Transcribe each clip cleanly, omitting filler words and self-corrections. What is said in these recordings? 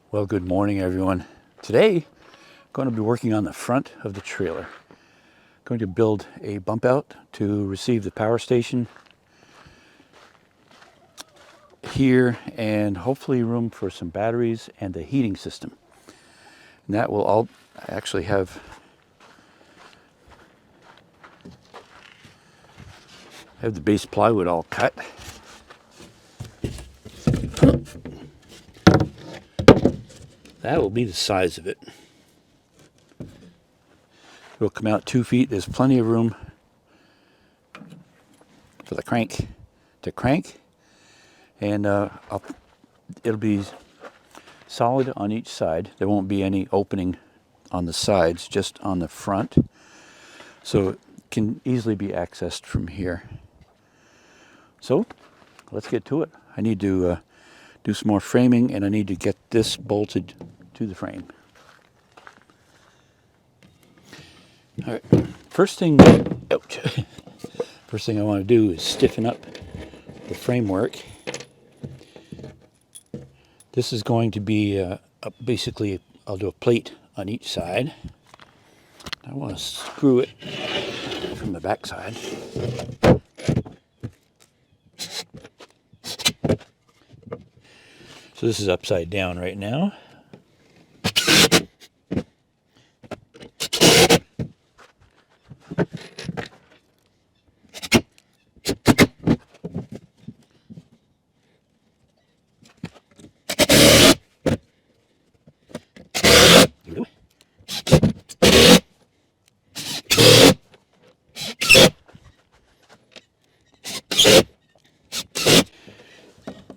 Well, good morning, everyone. Today, I'm going to be working on the front of the trailer. I'm going to build a bump out to receive the power station here and hopefully room for some batteries and a heating system. And that will all actually have the base plywood all cut. That will be the size of it. It will come out 2 feet. There's plenty of room for the crank to crank, and it'll be solid on each side. There won't be any opening on the sides, just on the front, so it can easily be accessed from here. So let's get to it. I need to do some more framing, and I need to get this bolted to the frame. All right, first thing I want to do is stiffen up the framework. This is going to be basically, I'll do a plate on each side. I want to screw it from the back side. So this is upside down right now.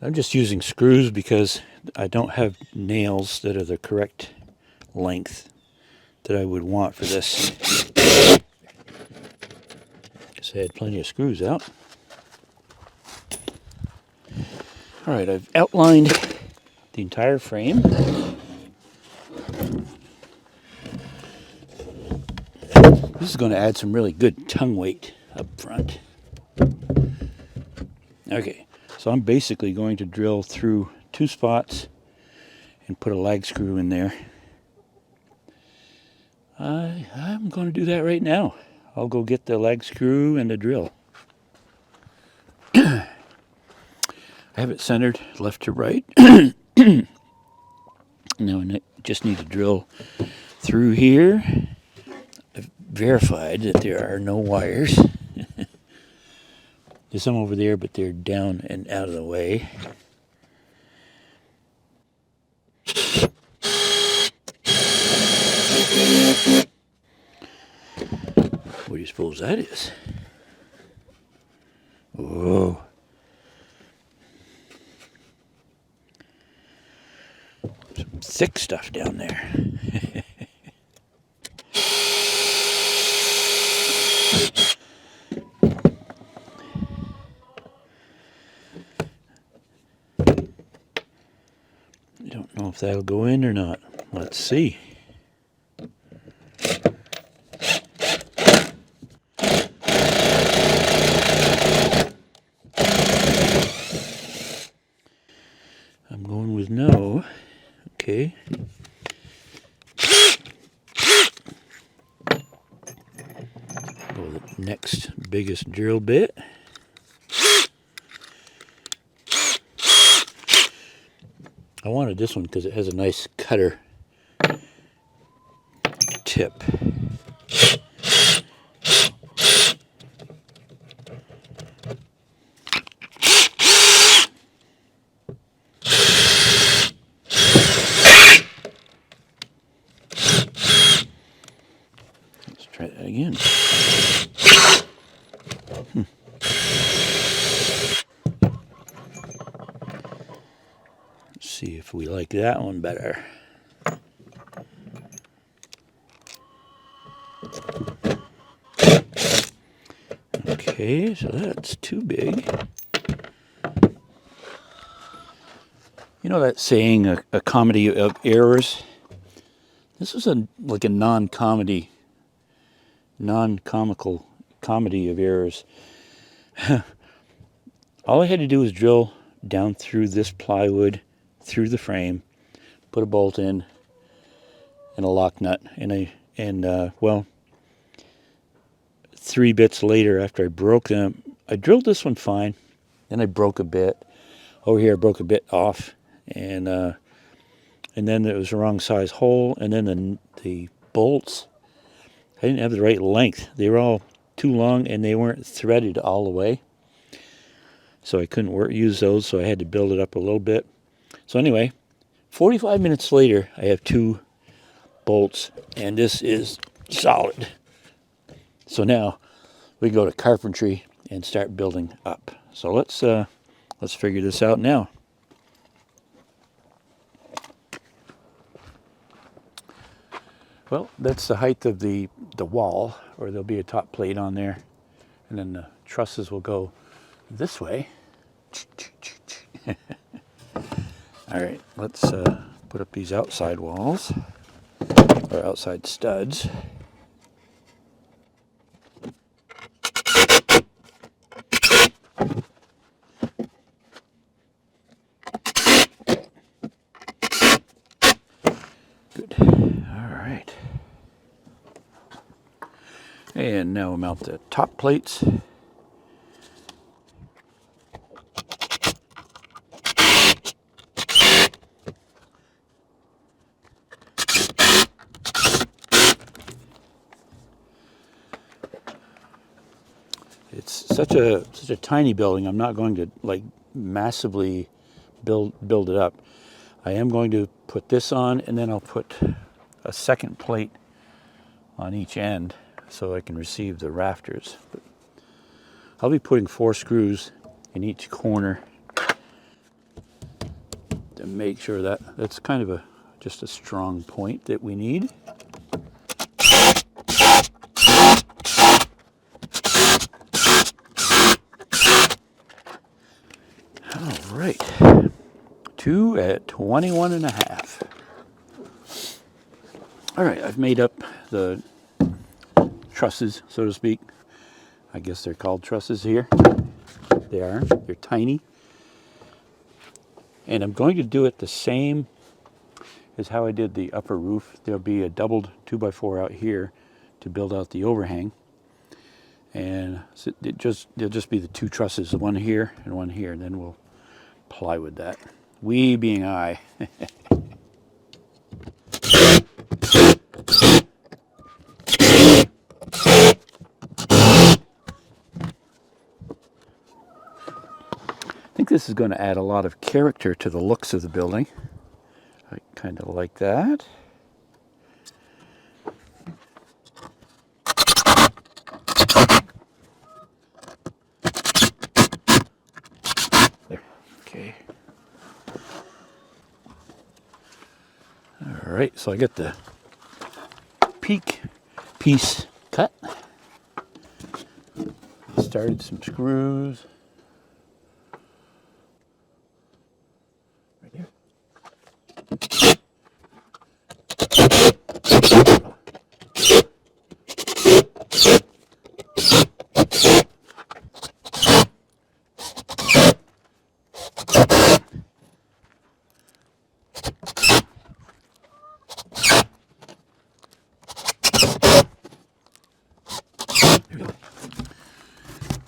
I'm just using screws because I don't have nails that are the correct length that I would want for this. Guess I had plenty of screws out. All right, I've outlined the entire frame. This is going to add some really good tongue weight up front. Okay, so I'm basically going to drill through 2 spots and put a lag screw in there. I'm going to do that right now. I'll go get the lag screw and the drill. I have it centered left to right. Now I just need to drill through here. I've verified that there are no wires. There's some over there, but they're down and out of the way. What do you suppose that is? Whoa. Some thick stuff down there. I don't know if that'll go in or not. Let's see. I'm going with no. Okay. Go with the next biggest drill bit. I wanted this one because it has a nice cutter tip. Let's try that again. See if we like that one better. Okay, so that's too big. You know that saying, a comedy of errors? This is like a non-comical comedy of errors. All I had to do was drill down through this plywood, through the frame, put a bolt in, and a lock nut, well, 3 bits later after I broke them, I drilled this one fine, then I broke a bit. Over here I broke a bit off, and then it was the wrong size hole, and then the bolts, I didn't have the right length. They were all too long, and they weren't threaded all the way, so I couldn't use those, so I had to build it up a little bit. So anyway, 45 minutes later, I have 2 bolts, and this is solid. So now we go to carpentry and start building up. So let's figure this out now. Well, that's the height of the wall, or there'll be a top plate on there, and then the trusses will go this way. All right, let's put up these outside walls, or outside studs. Good. All right. And now we'll mount the top plates. It's such a tiny building. I'm not going to like massively build it up. I am going to put this on, and then I'll put a second plate on each end so I can receive the rafters. But I'll be putting 4 screws in each corner to make sure that that's kind of just a strong point that we need. All right, 2 at 21.5. All right, I've made up the trusses, so to speak. I guess they're called trusses here. They are. They're tiny. And I'm going to do it the same as how I did the upper roof. There'll be a doubled 2x4 out here to build out the overhang. And so there'll just be the 2 trusses, one here and one here, and then we'll plywood that. We being I. I think this is going to add a lot of character to the looks of the building. I kind of like that. There. Okay. All right, so I got the peak piece cut. Started some screws. Right here.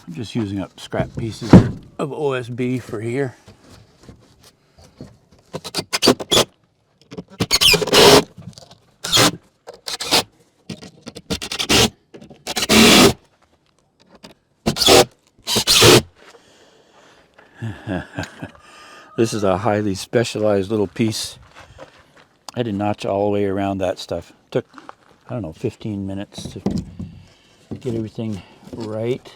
I'm just using up scrap pieces of OSB for here. This is a highly specialized little piece. I had to notch all the way around that stuff. It took, I don't know, 15 minutes to get everything right.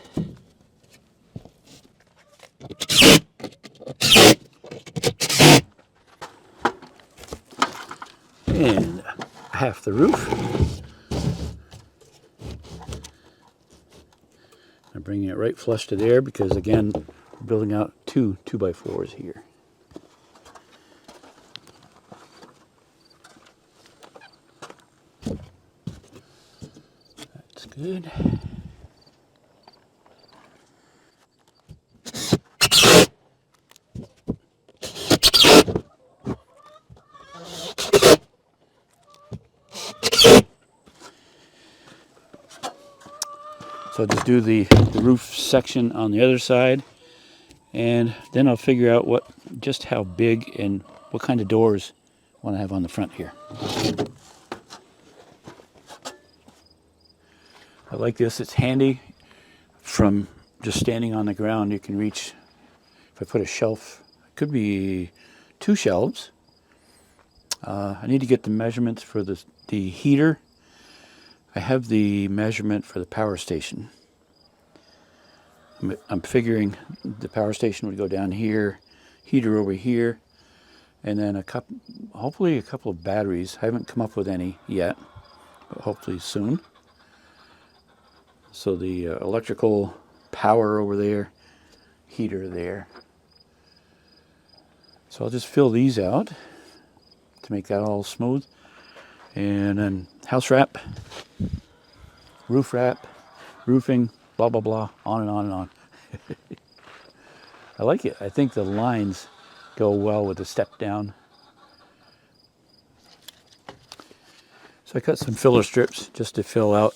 And half the roof. I'm bringing it right flush to there because, again, we're building out 2 2x4s here. That's good. So I'll just do the roof section on the other side, and then I'll figure out just how big and what kind of doors I want to have on the front here. I like this. It's handy from just standing on the ground. You can reach, if I put a shelf, it could be 2 shelves. I need to get the measurements for the heater. I have the measurement for the power station. I'm figuring the power station would go down here, heater over here, and then hopefully a couple of batteries. I haven't come up with any yet, but hopefully soon. So the electrical power over there, heater there. So I'll just fill these out to make that all smooth. And then house wrap, roof wrap, roofing, blah, blah, blah, on and on and on. I like it. I think the lines go well with the step down. So I cut some filler strips just to fill out,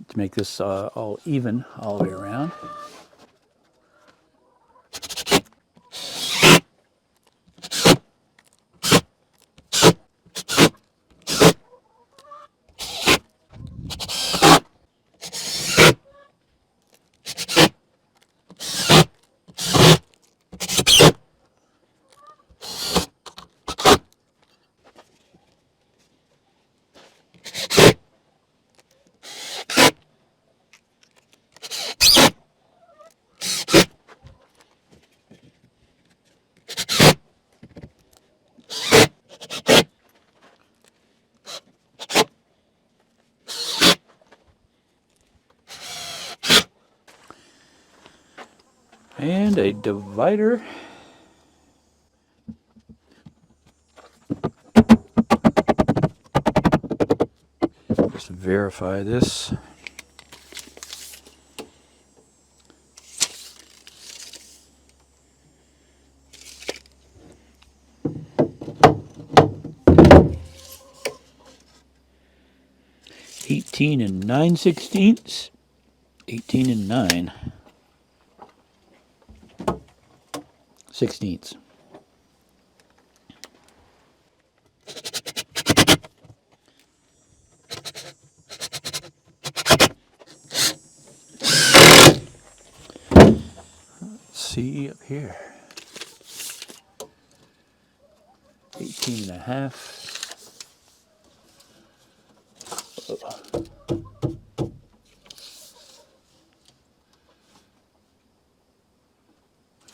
to make this all even all the way around. And a divider. Just verify this. $18 9/16. 18 9/16. Let's see up here. 18 1/2.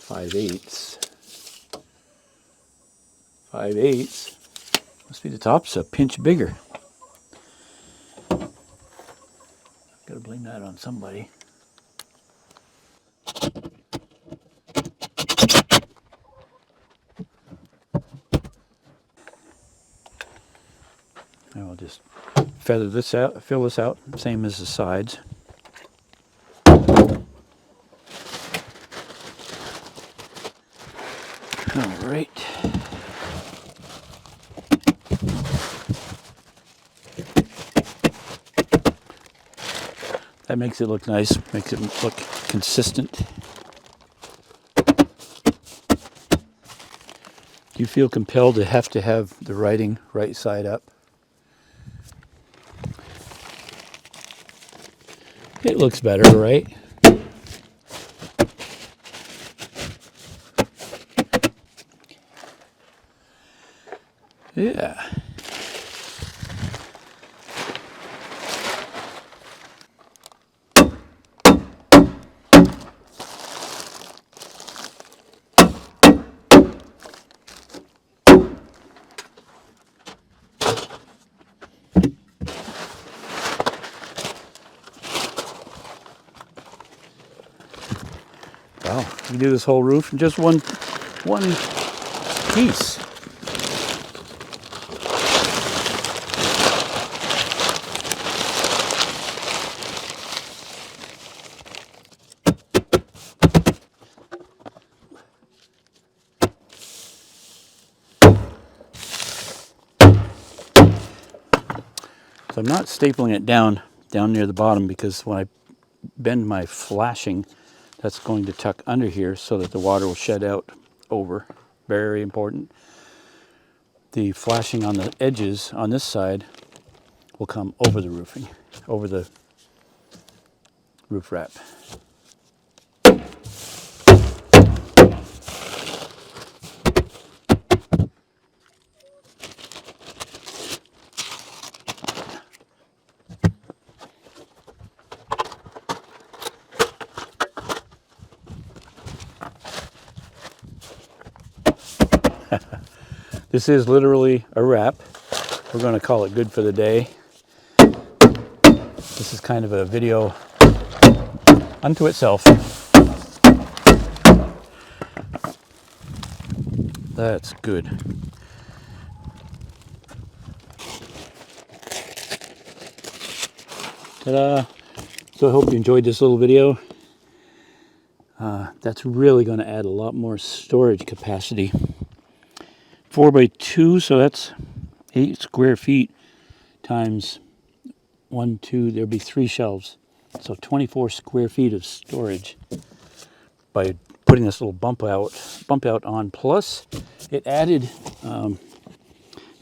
5/8. 5/8. Must be the top's a pinch bigger. Gotta blame that on somebody. And I'll just feather this out, fill this out, same as the sides. All right. That makes it look nice, makes it look consistent. Do you feel compelled to have the writing right side up? It looks better, right? Yeah. Wow, you can do this whole roof in just one piece. So I'm not stapling it down near the bottom, because when I bend my flashing that's going to tuck under here so that the water will shed out over. Very important. The flashing on the edges on this side will come over the roofing, over the roof wrap. This is literally a wrap. We're going to call it good for the day. This is kind of a video unto itself. That's good. Ta-da! So I hope you enjoyed this little video. That's really going to add a lot more storage capacity. 4x2, so that's 8 square feet times 1, 2, there'll be 3 shelves. So 24 square feet of storage by putting this little bump out on. Plus, it added,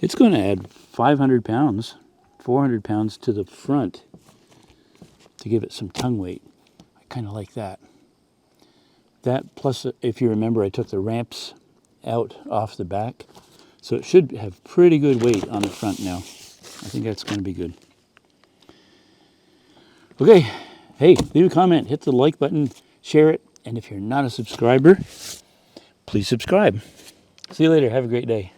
it's going to add 500 pounds, 400 pounds to the front to give it some tongue weight. I kind of like that. That plus, if you remember, I took the ramps out off the back. So it should have pretty good weight on the front now. I think that's going to be good. Okay, hey, leave a comment, hit the like button, share it, and if you're not a subscriber, please subscribe. See you later. Have a great day.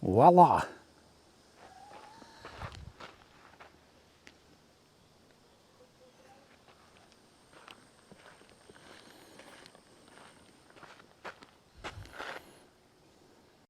Voila.